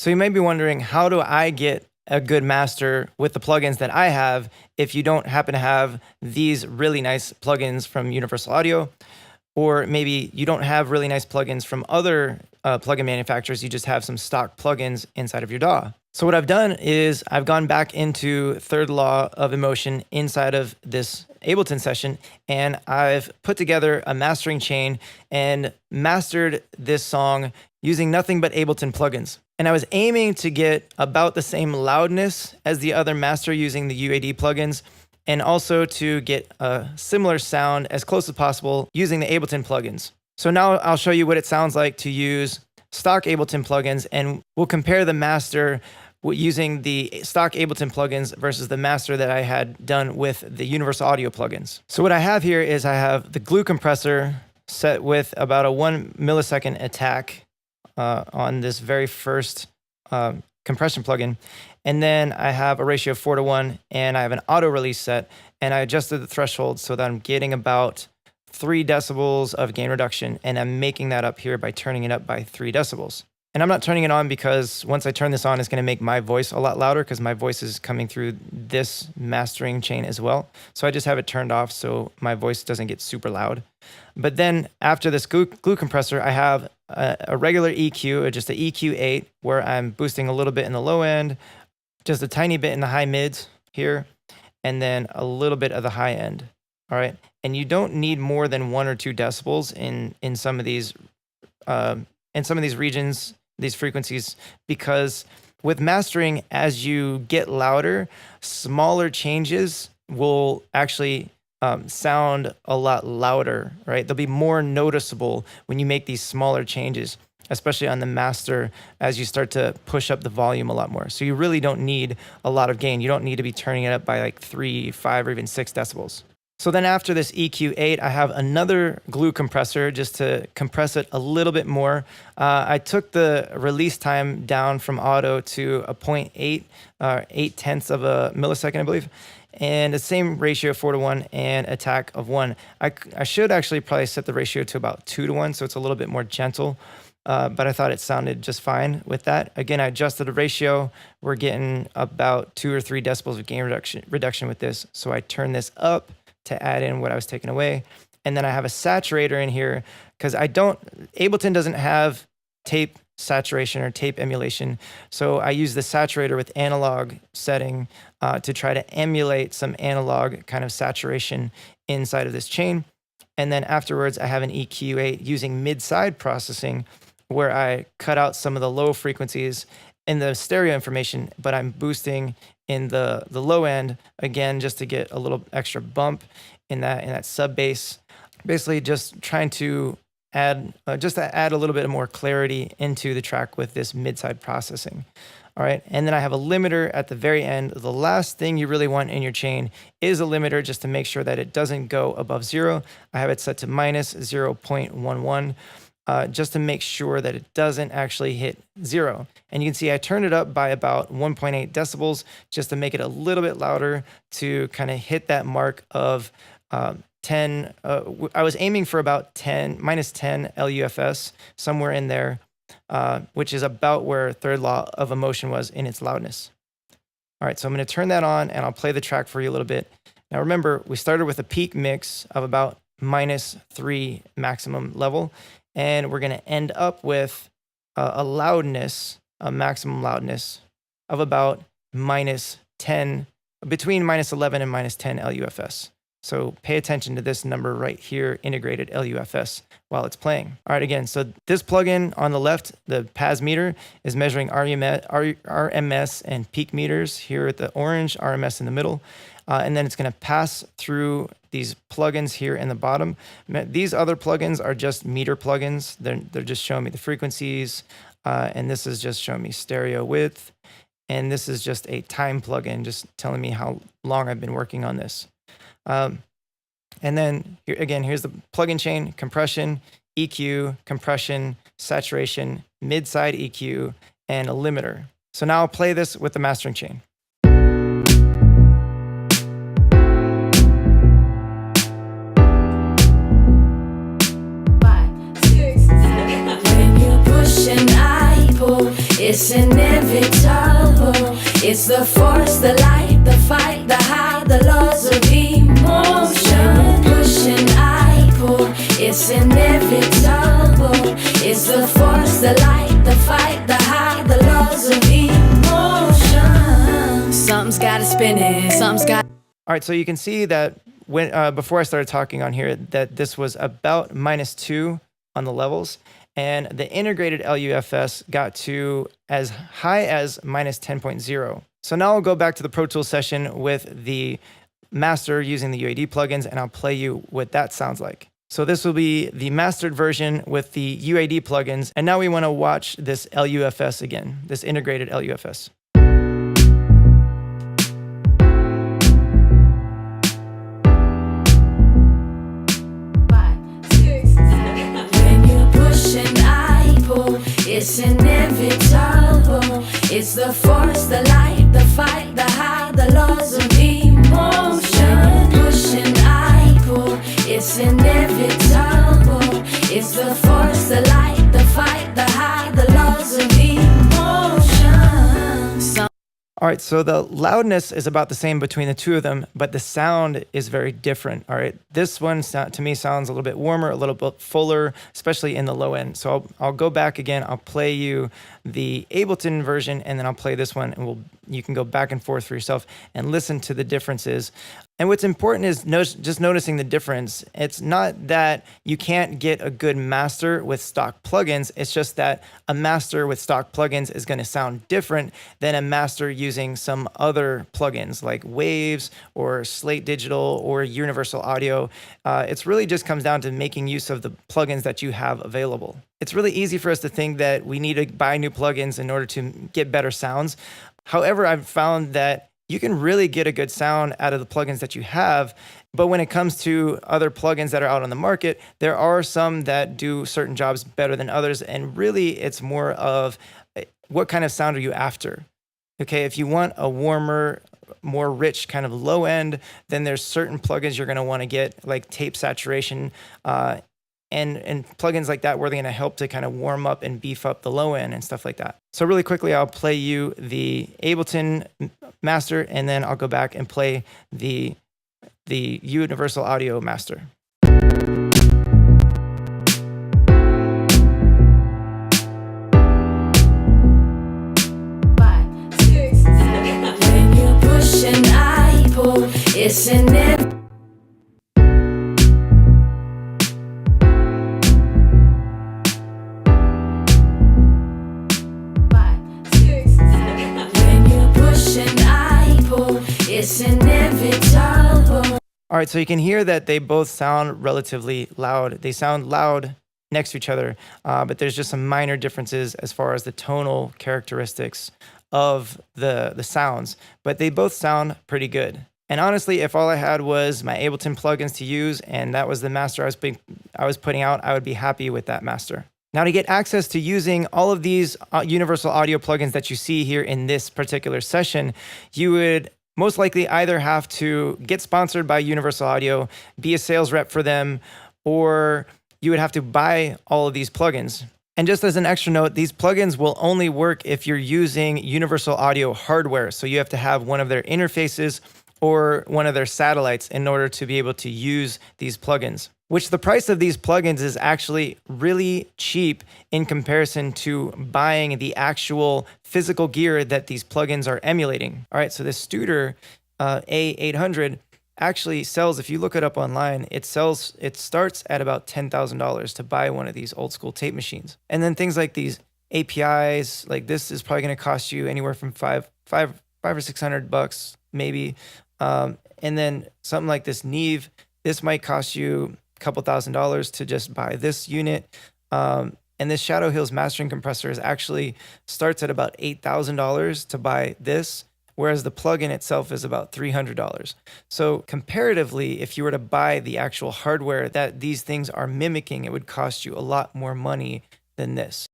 So you may be wondering, how do I get a good master with the plugins that I have if you don't happen to have these really nice plugins from Universal Audio? Or maybe you don't have really nice plugins from other plugin manufacturers, you just have some stock plugins inside of your DAW. So what I've done is I've gone back into third law of emotion inside of this Ableton session, and I've put together a mastering chain and mastered this song using nothing but Ableton plugins. And I was aiming to get about the same loudness as the other master using the UAD plugins, and also to get a similar sound as close as possible using the Ableton plugins. So now I'll show you what it sounds like to use stock Ableton plugins, and we'll compare the master using the stock Ableton plugins versus the master that I had done with the Universal Audio plugins. So what I have here is I have the glue compressor set with about a 1 millisecond attack on this very first compression plugin. And then I have a ratio of 4:1, and I have an auto release set, and I adjusted the threshold so that I'm getting about 3 decibels of gain reduction, and I'm making that up here by turning it up by 3 decibels. And I'm not turning it on because once I turn this on, it's going to make my voice a lot louder because my voice is coming through this mastering chain as well. So I just have it turned off so my voice doesn't get super loud. But then after this glue compressor, I have a regular EQ, just an EQ8, where I'm boosting a little bit in the low end, just a tiny bit in the high mids here, and then a little bit of the high end. All right. And you don't need more than 1 or 2 decibels in some of these regions, these frequencies, because with mastering, as you get louder, smaller changes will actually sound a lot louder, right? They'll be more noticeable when you make these smaller changes, especially on the master as you start to push up the volume a lot more. So you really don't need a lot of gain. You don't need to be turning it up by like 3, 5, or even 6 decibels. So then after this EQ8, I have another glue compressor just to compress it a little bit more. I took the release time down from auto to a 0.8, 0.8 of a millisecond, I believe. And the same ratio, 4:1, and attack of 1. I should actually probably set the ratio to about 2:1, so it's a little bit more gentle. But I thought it sounded just fine with that. Again, I adjusted the ratio. We're getting about 2 or 3 decibels of gain reduction with this. So I turn this up to add in what I was taking away. And then I have a saturator in here because Ableton doesn't have tape saturation or tape emulation. So I use the saturator with analog setting to try to emulate some analog kind of saturation inside of this chain. And then afterwards, I have an EQ8 using mid-side processing where I cut out some of the low frequencies in the stereo information, but I'm boosting in the low end, again, just to get a little extra bump in that sub bass. Basically just trying to add a little bit more clarity into the track with this mid-side processing. All right, and then I have a limiter at the very end. The last thing you really want in your chain is a limiter just to make sure that it doesn't go above 0. I have it set to minus 0.11 just to make sure that it doesn't actually hit 0. And you can see I turned it up by about 1.8 decibels just to make it a little bit louder to kind of hit that mark of 10. I was aiming for about minus 10 LUFS, somewhere in there. Which is about where third law of emotion was in its loudness. All right, so I'm going to turn that on and I'll play the track for you a little bit. Now remember, we started with a peak mix of about minus 3 maximum level, and we're going to end up with a maximum loudness of about minus 10, between minus 11 and minus 10 LUFS. So pay attention to this number right here, integrated LUFS, while it's playing. All right, again, so this plugin on the left, the PAS meter, is measuring RMS and peak meters here at the orange, RMS in the middle. And then it's going to pass through these plugins here in the bottom. These other plugins are just meter plugins. They're just showing me the frequencies. And this is just showing me stereo width. And this is just a time plugin, just telling me how long I've been working on this. And then here, again, here's the plugin chain: compression, EQ, compression, saturation, mid-side EQ, and a limiter. So now I'll play this with the mastering chain. It's inevitable. It's the force, the light, the fight, the high, the laws of emotion. Push and I pull. It's inevitable. It's the force, the light, the fight, the high, the laws of emotion. Something's gotta spin it. Something's got. All right, so you can see that when before I started talking on here, that this was about -2 on the levels, and the integrated LUFS got to as high as -10.0. So now I'll go back to the Pro Tools session with the master using the UAD plugins, and I'll play you what that sounds like. So this will be the mastered version with the UAD plugins, and now we want to watch this LUFS again, this integrated LUFS. It's inevitable. It's the force, the light, the fight, the high, the laws of emotion. Push and I pull. It's inevitable. It's the force, the light, the fight, the high, the laws of emotion. All right, so the loudness is about the same between the two of them, but the sound is very different. All right, this one to me sounds a little bit warmer, a little bit fuller, especially in the low end. So I'll go back again. I'll play you the Ableton version, and then I'll play this one, and you can go back and forth for yourself and listen to the differences. And what's important is just noticing the difference. It's not that you can't get a good master with stock plugins. It's just that a master with stock plugins is going to sound different than a master using some other plugins like Waves or Slate Digital or Universal Audio. It's really just comes down to making use of the plugins that you have available. It's really easy for us to think that we need to buy new plugins in order to get better sounds. However, I've found that you can really get a good sound out of the plugins that you have. But when it comes to other plugins that are out on the market, there are some that do certain jobs better than others. And really, it's more of what kind of sound are you after? Okay, if you want a warmer, more rich kind of low end, then there's certain plugins you're going to want to get, like tape saturation, and plugins like that where they're going to help to kind of warm up and beef up the low end and stuff like that. So really quickly, I'll play you the Ableton master, and then I'll go back and play the Universal Audio master. When you push and I pull, it's inevitable. It's inevitable. All right, so you can hear that they both sound relatively loud. They sound loud next to each other, but there's just some minor differences as far as the tonal characteristics of the sounds, but they both sound pretty good. And honestly, if all I had was my Ableton plugins to use and that was the master I was putting out, I would be happy with that master. Now, to get access to using all of these Universal Audio plugins that you see here in this particular session, you would most likely either have to get sponsored by Universal Audio, be a sales rep for them, or you would have to buy all of these plugins. And just as an extra note, these plugins will only work if you're using Universal Audio hardware. So you have to have one of their interfaces or one of their satellites in order to be able to use these plugins, which the price of these plugins is actually really cheap in comparison to buying the actual physical gear that these plugins are emulating. All right, so this Studer A800 actually sells, if you look it up online, it starts at about $10,000 to buy one of these old school tape machines. And then things like these APIs, like this is probably going to cost you anywhere from five or $600 maybe. And then something like this Neve, this might cost you a couple $1,000s to just buy this unit. And this Shadow Hills mastering compressor actually starts at about $8,000 to buy this, whereas the plugin itself is about $300. So comparatively, if you were to buy the actual hardware that these things are mimicking, it would cost you a lot more money than this.